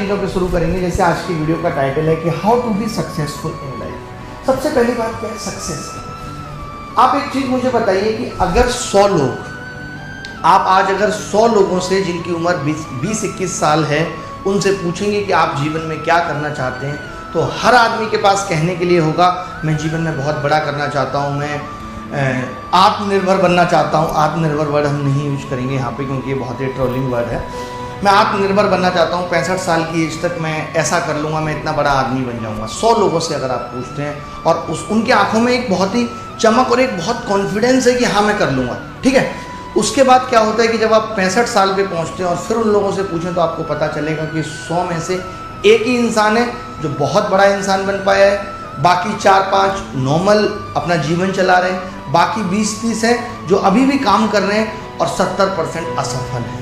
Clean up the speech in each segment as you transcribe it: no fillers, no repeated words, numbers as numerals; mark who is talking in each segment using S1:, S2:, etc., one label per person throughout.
S1: चीज़ों पे शुरू करेंगे। जैसे आज की वीडियो का टाइटल है कि how to be successful in life. सबसे पहली बात क्या है, सक्सेस। आप एक चीज़ मुझे बताइए कि अगर 100 लोग, आप आज अगर 100 लोगों से जिनकी उम्र 20-21 साल है उनसे पूछेंगे कि आप जीवन में क्या करना चाहते हैं, तो हर आदमी के पास कहने के लिए होगा मैं जीवन में बहुत बड़ा करना चाहता हूँ, मैं आत्मनिर्भर बनना चाहता हूँ। आत्मनिर्भर वर्ड हम नहीं यूज करेंगे यहाँ पे क्योंकि ये बहुत ही ट्रोलिंग वर्ड है। मैं आत्मनिर्भर बनना चाहता हूँ, 65 साल की एज तक मैं ऐसा कर लूँगा, मैं इतना बड़ा आदमी बन जाऊँगा। 100 लोगों से अगर आप पूछते हैं और उनकी आंखों में एक बहुत ही चमक और एक बहुत कॉन्फिडेंस है कि हाँ मैं कर लूँगा, ठीक है। उसके बाद क्या होता है कि जब आप 65 साल पे पहुँचते हैं और फिर उन लोगों से पूछें तो आपको पता चलेगा कि 100 में से एक ही इंसान है जो बहुत बड़ा इंसान बन पाया है, बाकी 4-5 नॉर्मल अपना जीवन चला रहे हैं, बाकी 20-30 हैं जो अभी भी काम कर रहे हैं और 70% असफल हैं।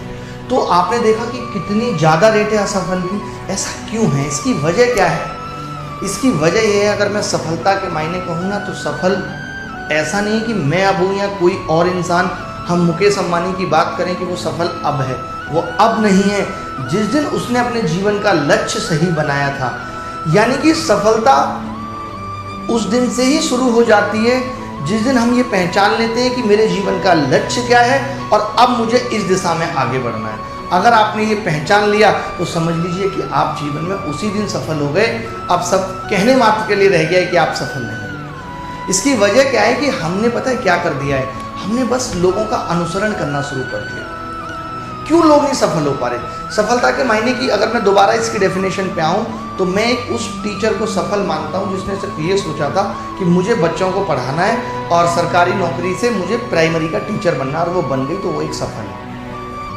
S1: तो आपने देखा कि कितनी ज़्यादा रेट है असफल की। ऐसा क्यों है, इसकी वजह क्या है? इसकी वजह ये है, अगर मैं सफलता के मायने कहूँ ना तो सफल ऐसा नहीं कि मैं अब हूँ या कोई और इंसान। हम मुकेश अंबानी की बात करें कि वो सफल अब है, वो अब नहीं है। जिस दिन उसने अपने जीवन का लक्ष्य सही बनाया था, यानी कि सफलता उस दिन से ही शुरू हो जाती है जिस दिन हम ये पहचान लेते हैं कि मेरे जीवन का लक्ष्य क्या है और अब मुझे इस दिशा में आगे बढ़ना है। अगर आपने ये पहचान लिया तो समझ लीजिए कि आप जीवन में उसी दिन सफल हो गए। अब सब कहने मात्र के लिए रह गया है कि आप सफल नहीं हैं। इसकी वजह क्या है कि हमने पता है क्या कर दिया है, हमने बस लोगों का अनुसरण करना शुरू कर दिया। क्यों लोग नहीं सफल हो पा रहे? सफलता के मायने की अगर मैं दोबारा इसकी डेफिनेशन पे आऊँ तो मैं एक उस टीचर को सफल मानता हूँ जिसने सिर्फ ये सोचा था कि मुझे बच्चों को पढ़ाना है और सरकारी नौकरी से मुझे प्राइमरी का टीचर बनना है, और वो बन गई तो वो एक सफल है।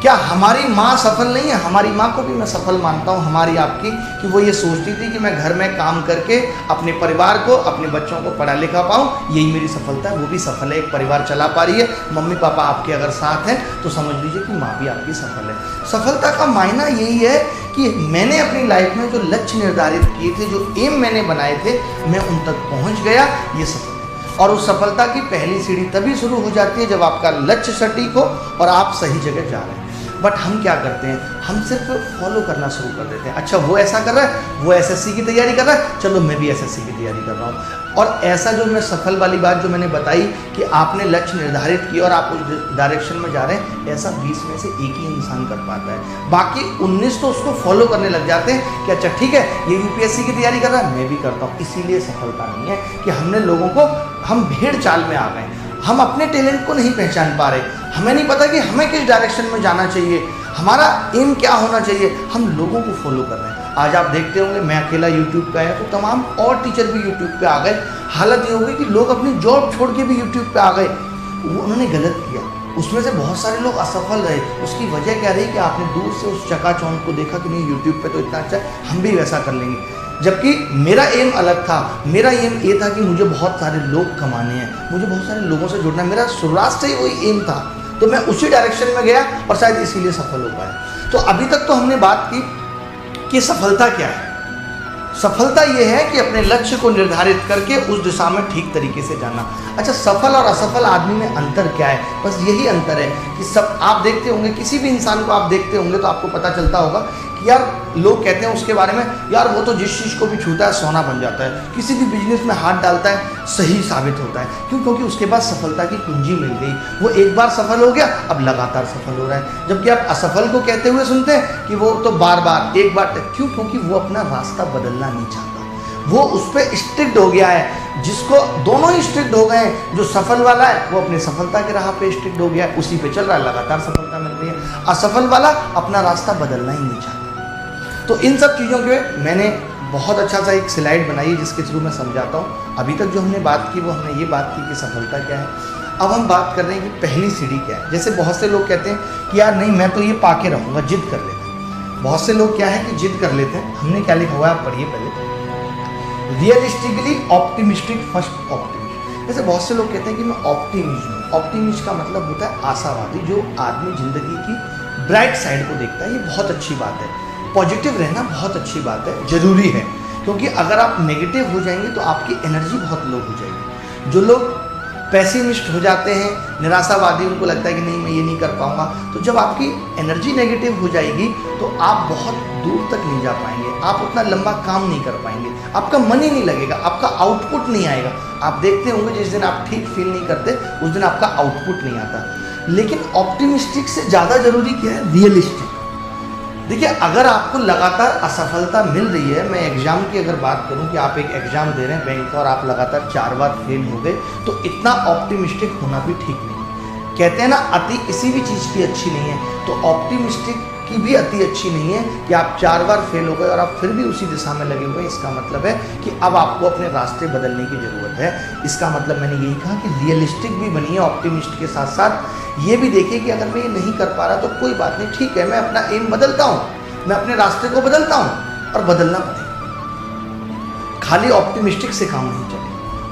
S1: क्या हमारी माँ सफल नहीं है? हमारी माँ को भी मैं सफल मानता हूँ, हमारी आपकी, कि वो ये सोचती थी कि मैं घर में काम करके अपने परिवार को, अपने बच्चों को पढ़ा लिखा पाऊँ, यही मेरी सफलता है। वो भी सफल है, एक परिवार चला पा रही है। मम्मी पापा आपके अगर साथ हैं तो समझ लीजिए कि माँ भी आपकी सफल है। सफलता का मायना यही है कि मैंने अपनी लाइफ में जो लक्ष्य निर्धारित किए थे, जो एम मैंने बनाए थे, मैं उन तक पहुँच गया, ये सफल है। और उस सफलता की पहली सीढ़ी तभी शुरू हो जाती है जब आपका लक्ष्य सटीक हो और आप सही जगह जा रहे हैं। बट हम क्या करते हैं, हम सिर्फ फॉलो करना शुरू कर देते हैं। अच्छा वो ऐसा कर रहा है, वो एसएससी की तैयारी कर रहा है, चलो मैं भी एसएससी की तैयारी कर रहा हूँ। और ऐसा जो मैं सफल वाली बात जो मैंने बताई कि आपने लक्ष्य निर्धारित किया और आप उस डायरेक्शन में जा रहे हैं, ऐसा 20 में से एक ही इंसान कर पाता है। बाकी 19 तो उसको फॉलो करने लग जाते हैं कि अच्छा ठीक है ये यूपीएससी की तैयारी कर रहा है, मैं भी करता हूँ। इसीलिए सफलता नहीं है कि हमने लोगों को, हम भेड़ चाल में आ गए, हम अपने टैलेंट को नहीं पहचान पा रहे, हमें नहीं पता कि हमें किस डायरेक्शन में जाना चाहिए, हमारा एम क्या होना चाहिए, हम लोगों को फॉलो कर रहे हैं। आज आप देखते होंगे मैं अकेला यूट्यूब पे आया तो तमाम और टीचर भी यूट्यूब पे आ गए। हालत ये हो गई कि लोग अपनी जॉब छोड़ के भी यूट्यूब पे आ गए। वो उन्होंने गलत किया, उसमें से बहुत सारे लोग असफल रहे। उसकी वजह क्या रही कि आपने दूर से उस चकाचौंध को देखा कि नहीं यूट्यूब पे तो इतना अच्छा है, हम भी वैसा कर लेंगे। जबकि मेरा एम अलग था। मेरा एम ये था कि मुझे बहुत सारे लोग कमाने हैं, मुझे बहुत सारे लोगों से जुड़ना है। मेरा शुरुआत से ही वही एम था, तो मैं उसी डायरेक्शन में गया और शायद इसीलिए सफल हो पाया। तो अभी तक तो हमने बात की कि सफलता क्या है। सफलता ये है कि अपने लक्ष्य को निर्धारित करके उस दिशा में ठीक तरीके से जाना। अच्छा सफल और असफल आदमी में अंतर क्या है? बस यही अंतर है कि सब आप देखते होंगे, किसी भी इंसान को आप देखते होंगे तो आपको पता चलता होगा कि यार लोग कहते हैं उसके बारे में, यार वो तो जिस चीज़ को भी छूता है सोना बन जाता है, किसी भी बिजनेस में हाथ डालता है सही साबित होता है। क्यों? क्योंकि उसके पास सफलता की कुंजी मिल गई। वो एक बार सफल हो गया, अब लगातार सफल हो रहा है। जबकि आप असफल को कहते हुए सुनते हैं कि वो तो बार बार एक बार तक। क्यों? क्योंकि वो अपना रास्ता बदलना नहीं चाहता, वो उस पर स्ट्रिक्ट हो गया है। जिसको दोनों ही स्ट्रिक्ट हो गए हैं, जो सफल वाला है वो अपनी सफलता के राह पे स्ट्रिक्ट हो गया है, उसी पे चल रहा है, लगातार सफलता मिल रही है। असफल वाला अपना रास्ता बदलना ही नहीं चाहता। तो इन सब चीज़ों के मैंने बहुत अच्छा सा एक स्लाइड बनाई जिसके थ्रू मैं समझाता हूँ। अभी तक जो हमने बात की वो हमने ये बात की कि सफलता क्या है। अब हम बात कर रहे हैं कि पहली सीढ़ी क्या है। जैसे बहुत से लोग कहते हैं कि यार नहीं मैं तो ये पाके रहूँगा, जिद कर लेते हैं। बहुत से लोग क्या है कि जिद कर लेते हैं। हमने क्या लिखा हुआ है आप पढ़िए पहले, रियलिस्टिकली ऑप्टिमिस्टिक फर्स्ट ऑप्टिमिस्ट। जैसे बहुत से लोग कहते हैं कि मैं ऑप्टिमिस्ट हूँ। ऑप्टिमिस्ट का मतलब होता है आशावादी, जो आदमी जिंदगी की ब्राइट साइड को देखता है। ये बहुत अच्छी बात है, पॉजिटिव रहना बहुत अच्छी बात है, ज़रूरी है। क्योंकि अगर आप नेगेटिव हो जाएंगे तो आपकी एनर्जी बहुत लो हो जाएगी। जो लोग पैसिमिस्ट हो जाते हैं, निराशावादी, उनको लगता है कि नहीं मैं ये नहीं कर पाऊंगा। तो जब आपकी एनर्जी नेगेटिव हो जाएगी तो आप बहुत दूर तक नहीं जा पाएंगे, आप उतना लंबा काम नहीं कर पाएंगे, आपका मन ही नहीं लगेगा, आपका आउटपुट नहीं आएगा। आप देखते होंगे जिस दिन आप ठीक फील नहीं करते उस दिन आपका आउटपुट नहीं आता। लेकिन ऑप्टिमिस्टिक से ज़्यादा जरूरी क्या है? रियलिस्टिक। देखिए, अगर आपको लगातार असफलता मिल रही है, मैं एग्जाम की अगर बात करूं कि आप एक एग्जाम दे रहे हैं बैंक का और आप लगातार 4 बार फेल हो गए, तो इतना ऑप्टिमिस्टिक होना भी ठीक नहीं। कहते हैं ना, अति किसी भी चीज़ की अच्छी नहीं है, तो ऑप्टिमिस्टिक की भी अति अच्छी नहीं है कि आप 4 बार फेल हो गए और आप फिर भी उसी दिशा में लगे हुए हैं। इसका मतलब है कि अब आपको अपने रास्ते बदलने की ज़रूरत है। इसका मतलब मैंने यही कहा कि रियलिस्टिक भी बनिए, ऑप्टिमिस्ट के साथ साथ ये भी देखिए कि अगर मैं ये नहीं कर पा रहा तो कोई बात नहीं, ठीक है, मैं अपना एम बदलता हूँ, मैं अपने रास्ते को बदलता हूँ और बदलना पड़ेगा। खाली ऑप्टिमिस्टिक से काम नहीं चलेगा।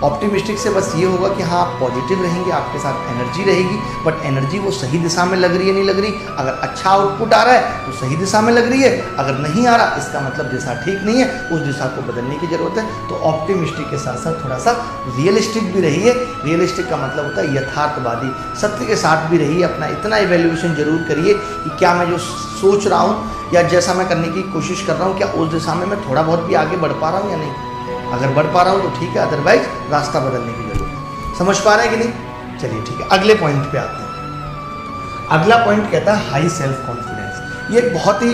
S1: ऑप्टिमिस्टिक से बस ये होगा कि हाँ आप पॉजिटिव रहेंगे, आपके साथ एनर्जी रहेगी, बट एनर्जी वो सही दिशा में लग रही है नहीं लग रही। अगर अच्छा आउटपुट आ रहा है तो सही दिशा में लग रही है, अगर नहीं आ रहा इसका मतलब दिशा ठीक नहीं है, उस दिशा को बदलने की जरूरत है। तो ऑप्टिमिस्टिक के साथ साथ थोड़ा सा रियलिस्टिक भी रहिए। रियलिस्टिक का मतलब होता है यथार्थवादी, सत्य के साथ भी रहिए। अपना इतना इवैल्यूएशन जरूर करिए कि क्या मैं जो सोच रहा हूँ या जैसा मैं करने की कोशिश कर रहा हूँ, क्या उस दिशा में मैं थोड़ा बहुत भी आगे बढ़ पा रहा हूँ या नहीं। अगर बढ़ पा रहा हूँ तो ठीक है, अदरवाइज रास्ता बदलने की जरूरत है। समझ पा रहे हैं कि नहीं? चलिए ठीक है, अगले पॉइंट पे आते हैं। अगला पॉइंट कहता है हाई सेल्फ कॉन्फिडेंस। ये एक बहुत ही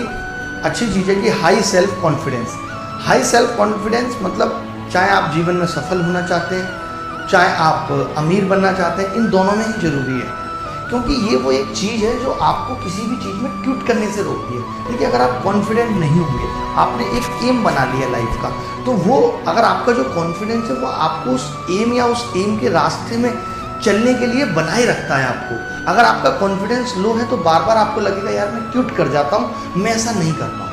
S1: अच्छी चीज़ है कि high self confidence. High self confidence मतलब चाहे आप जीवन में सफल होना चाहते हैं, चाहे आप अमीर बनना चाहते हैं, इन दोनों में ही जरूरी है। क्योंकि ये वो एक चीज़ है जो आपको किसी भी चीज़ में क्विट करने से रोकती है। देखिए, अगर आप कॉन्फिडेंट नहीं होंगे, आपने एक एम बना लिया लाइफ का, तो वो अगर आपका जो कॉन्फिडेंस है वो आपको उस एम या उस एम के रास्ते में चलने के लिए बनाए रखता है आपको। अगर आपका कॉन्फिडेंस लो है तो बार बार आपको लगेगा यार मैं क्विट कर जाता हूँ, मैं ऐसा नहीं कर पाऊँ।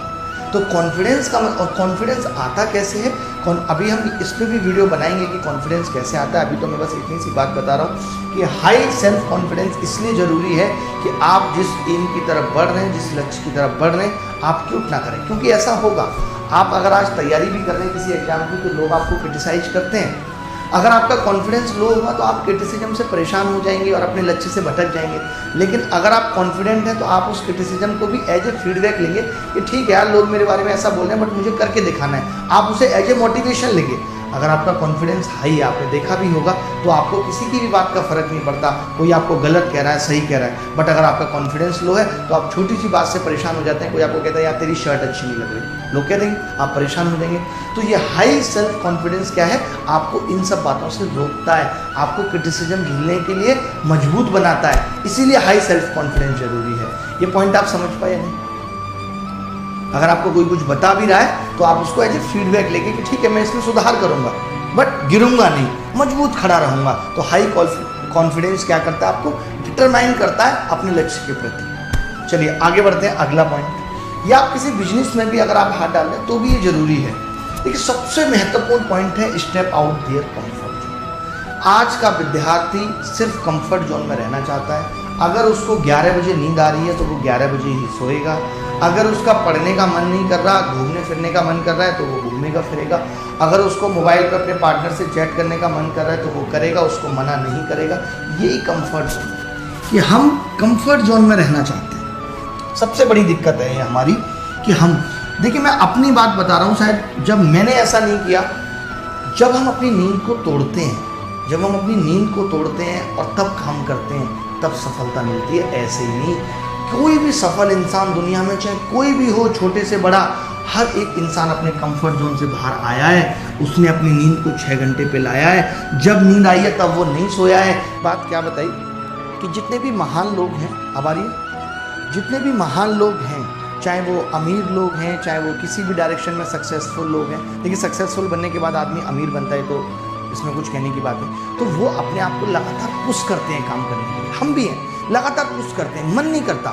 S1: तो कॉन्फिडेंस का और कॉन्फिडेंस आता कैसे है, अभी हम इस पर भी वीडियो बनाएंगे कि कॉन्फिडेंस कैसे आता है। अभी तो मैं बस इतनी सी बात बता रहा हूँ कि हाई सेल्फ कॉन्फिडेंस इसलिए ज़रूरी है कि आप जिस एम की तरफ बढ़ रहे हैं, जिस लक्ष्य की तरफ बढ़ रहे हैं, आप क्विट ना करें। क्योंकि ऐसा होगा, आप अगर आज तैयारी भी कर रहे हैं किसी एग्जाम की तो लोग आपको क्रिटिसाइज करते हैं। अगर आपका कॉन्फिडेंस लो होगा तो आप क्रिटिसिज्म से परेशान हो जाएंगे और अपने लक्ष्य से भटक जाएंगे। लेकिन अगर आप कॉन्फिडेंट हैं तो आप उस क्रिटिसिज्म को भी एज ए फीडबैक लेंगे कि ठीक है यार, लोग मेरे बारे में ऐसा बोल रहे हैं बट मुझे करके दिखाना है। आप उसे एज ए मोटिवेशन लेंगे। अगर आपका कॉन्फिडेंस हाई है, आपने देखा भी होगा, तो आपको किसी की भी बात का फर्क नहीं पड़ता, कोई आपको गलत कह रहा है सही कह रहा है। बट अगर आपका कॉन्फिडेंस लो है तो आप छोटी सी बात से परेशान हो जाते हैं। कोई आपको कहता है यार तेरी शर्ट अच्छी नहीं लग रही, लोग कह देंगे, आप परेशान हो जाएंगे। तो ये हाई सेल्फ कॉन्फिडेंस क्या है, आपको इन सब बातों से रोकता है, आपको क्रिटिसिज्म झेलने के लिए मजबूत बनाता है। इसीलिए हाई सेल्फ कॉन्फिडेंस जरूरी है। ये पॉइंट आप समझ पाए नहीं? अगर आपको कोई कुछ बता भी रहा है तो आप उसको एज ए फीडबैक लेके कि ठीक है मैं इसमें सुधार करूंगा, बट गिरूंगा नहीं, मजबूत खड़ा रहूंगा। तो हाई कॉन्फिडेंस क्या करता है, आपको डिटरमाइन करता है अपने लक्ष्य के प्रति। चलिए आगे बढ़ते हैं, अगला पॉइंट। या आप किसी बिजनेस में भी अगर आप हाथ डाल रहे हैं तो भी ये जरूरी है। देखिए, सबसे महत्वपूर्ण पॉइंट है step out there comfort zone. आज का विद्यार्थी सिर्फ कंफर्ट जोन में रहना चाहता है। अगर उसको 11 बजे नींद आ रही है तो वो 11 बजे ही सोएगा। अगर उसका पढ़ने का मन नहीं कर रहा, घूमने फिरने का मन कर रहा है तो वो घूमेगा फिरेगा। अगर उसको मोबाइल पर अपने पार्टनर से चैट करने का मन कर रहा है तो वो करेगा, उसको मना नहीं करेगा। यही कंफर्ट जोन है कि हम कंफर्ट जोन में रहना चाहते हैं। सबसे बड़ी दिक्कत है ये हमारी कि हम, देखिए मैं अपनी बात बता रहा हूँ, शायद जब मैंने ऐसा नहीं किया, जब हम अपनी नींद को तोड़ते हैं, जब हम अपनी नींद को तोड़ते हैं और तब काम करते हैं तब सफलता मिलती है। ऐसे ही नहीं, कोई भी सफल इंसान दुनिया में, चाहे कोई भी हो, छोटे से बड़ा, हर एक इंसान अपने कंफर्ट जोन से बाहर आया है। उसने अपनी नींद को 6 घंटे पे लाया है। जब नींद आई है तब वो नहीं सोया है। बात क्या बताई कि जितने भी महान लोग हैं हमारी, जितने भी महान लोग हैं, चाहे वो अमीर लोग हैं, चाहे वो किसी भी डायरेक्शन में सक्सेसफुल लोग हैं, लेकिन सक्सेसफुल बनने के बाद आदमी अमीर बनता है तो इसमें कुछ कहने की बात है। तो वो अपने आप को लगातार पुश करते हैं काम करने के लिए। हम भी हैं, लगातार पुश करते हैं, मन नहीं करता।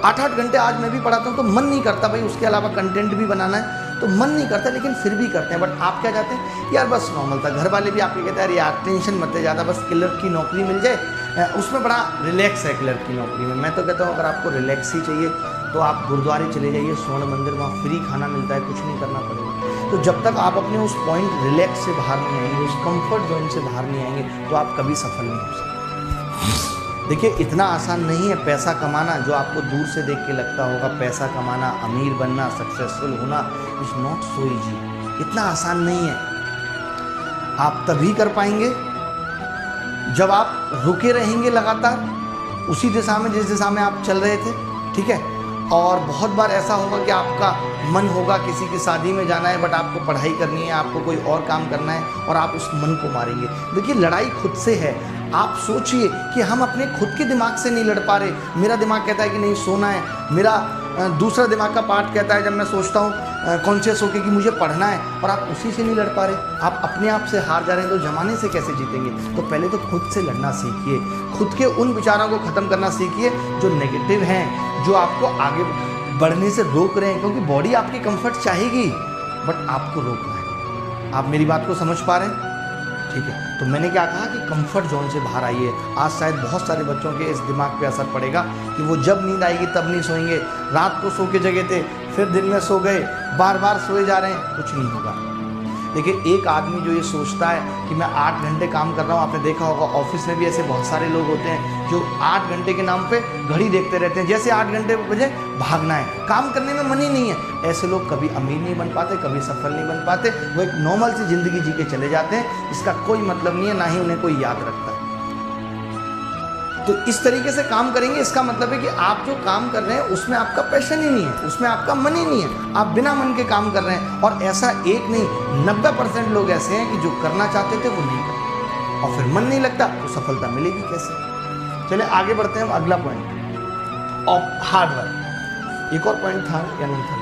S1: 8-8 घंटे आज मैं भी पढ़ाता हूँ तो मन नहीं करता भाई, उसके अलावा कंटेंट भी बनाना है तो मन नहीं करता, लेकिन फिर भी करते हैं। बट आप क्या चाहते हैं यार, बस नॉर्मल था। घर वाले भी आपके कहते हैं यार टेंशन मत ले ज़्यादा, बस क्लर्क की नौकरी मिल जाए, उसमें बड़ा रिलैक्स है क्लर्क की नौकरी में। मैं तो कहता हूँ अगर आपको रिलैक्स ही चाहिए तो आप गुरुद्वारे चले जाइए, स्वर्ण मंदिर, वहाँ फ्री खाना मिलता है, कुछ नहीं करना पड़ेगा। तो जब तक आप अपने उस पॉइंट रिलैक्स से बाहर नहीं आएंगे, उस कंफर्ट जोन से बाहर नहीं आएंगे, तो आप कभी सफल नहीं हो सकते। देखिए इतना आसान नहीं है पैसा कमाना, जो आपको दूर से देख के लगता होगा पैसा कमाना, अमीर बनना, सक्सेसफुल होना, इज नॉट सो ईजी। इतना आसान नहीं है। आप तभी कर पाएंगे जब आप रुके रहेंगे लगातार उसी दिशा में जिस दिशा में आप चल रहे थे, ठीक है। और बहुत बार ऐसा होगा कि आपका मन होगा किसी की शादी में जाना है, बट आपको पढ़ाई करनी है, आपको कोई और काम करना है, और आप उस मन को मारेंगे। देखिए लड़ाई खुद से है। आप सोचिए कि हम अपने खुद के दिमाग से नहीं लड़ पा रहे। मेरा दिमाग कहता है कि नहीं सोना है, मेरा दूसरा दिमाग का पार्ट कहता है, जब मैं सोचता हूँ कॉन्शियस होकर कि मुझे पढ़ना है, और आप उसी से नहीं लड़ पा रहे। आप अपने आप से हार जा रहे हैं, तो जमाने से कैसे जीतेंगे? तो पहले तो खुद से लड़ना सीखिए, खुद के उन विचारों को ख़त्म करना सीखिए जो नेगेटिव हैं, जो आपको आगे बढ़ने से रोक रहे हैं। क्योंकि बॉडी आपकी कंफर्ट चाहेगी, बट आपको रोकना है। आप मेरी बात को समझ पा रहे हैं? ठीक है। तो मैंने क्या कहा कि कंफर्ट जोन से बाहर आइए। आज शायद बहुत सारे बच्चों के इस दिमाग पे असर पड़ेगा कि वो जब नींद आएगी तब नहीं सोएंगे, रात को सो के जगे थे, फिर दिन में सो गए, बार बार सोए जा रहे हैं, कुछ नहीं होगा। देखिए एक आदमी जो ये सोचता है कि मैं 8 घंटे काम कर रहा हूँ, आपने देखा होगा ऑफिस में भी ऐसे बहुत सारे लोग होते हैं जो 8 घंटे के नाम पे घड़ी देखते रहते हैं, जैसे 8 घंटे बजे भागना है, काम करने में मन ही नहीं है। ऐसे लोग कभी अमीर नहीं बन पाते, कभी सफल नहीं बन पाते। वो एक नॉर्मल सी जिंदगी जी के चले जाते हैं, इसका कोई मतलब नहीं है, ना ही उन्हें कोई याद रखता है। तो इस तरीके से काम करेंगे, इसका मतलब है कि आप जो काम कर रहे हैं उसमें आपका पैशन ही नहीं है, उसमें आपका मन ही नहीं है, आप बिना मन के काम कर रहे हैं। और ऐसा एक नहीं 90% लोग ऐसे हैं कि जो करना चाहते थे वो नहीं करते, और फिर मन नहीं लगता तो सफलता मिलेगी कैसे? चलिए आगे बढ़ते हैं। हम अगला पॉइंट ऑफ हार्ड वर्क। एक और पॉइंट था या नहीं था?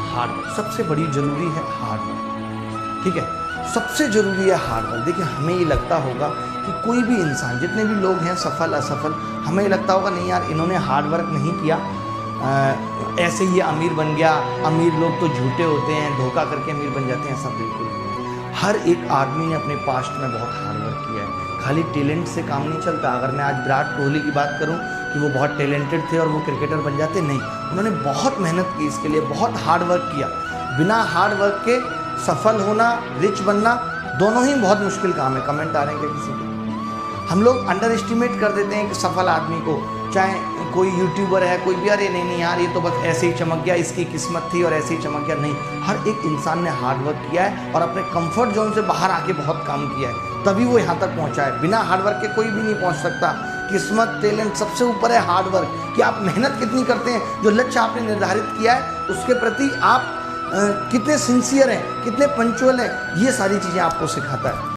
S1: हार्ड वर्क सबसे बड़ी जरूरी है। हार्ड वर्क, ठीक है, सबसे जरूरी है हार्ड वर्क। देखिए हमें ये लगता होगा कि कोई भी इंसान, जितने भी लोग हैं सफल असफल, हमें ये लगता होगा नहीं यार इन्होंने हार्ड वर्क नहीं किया, ऐसे ही अमीर बन गया। अमीर लोग तो झूठे होते हैं, धोखा करके अमीर बन जाते हैं। ऐसा बिल्कुल नहीं। हर एक आदमी ने अपने पास्ट में बहुत हार्ड वर्क किया है। खाली टैलेंट से काम नहीं चलता। अगर मैं आज विराट कोहली की बात करूं कि वो बहुत टैलेंटेड थे और वो क्रिकेटर बन जाते, नहीं, उन्होंने बहुत मेहनत की इसके लिए, बहुत हार्ड वर्क किया। बिना हार्ड वर्क के सफल होना, रिच बनना, दोनों ही बहुत मुश्किल काम है। कमेंट आ रहे हैं क्या किसी के? हम लोग अंडर एस्टिमेट कर देते हैं कि सफल आदमी को, चाहे कोई यूट्यूबर है, कोई भी, अरे नहीं यार ये तो बस ऐसे ही चमक गया, इसकी किस्मत थी और ऐसे ही चमक गया। नहीं, हर एक इंसान ने हार्ड वर्क किया है और अपने कंफर्ट जोन से बाहर आके बहुत काम किया है, तभी वो यहाँ तक पहुँचा है। बिना हार्ड वर्क के कोई भी नहीं पहुँच सकता। किस्मत, टैलेंट, सबसे ऊपर है हार्ड वर्क, कि आप मेहनत कितनी करते हैं, जो लक्ष्य आपने निर्धारित किया है उसके प्रति आप कितने सिंसियर हैं, कितने पंक्चुअल हैं, ये सारी चीज़ें आपको सिखाता है।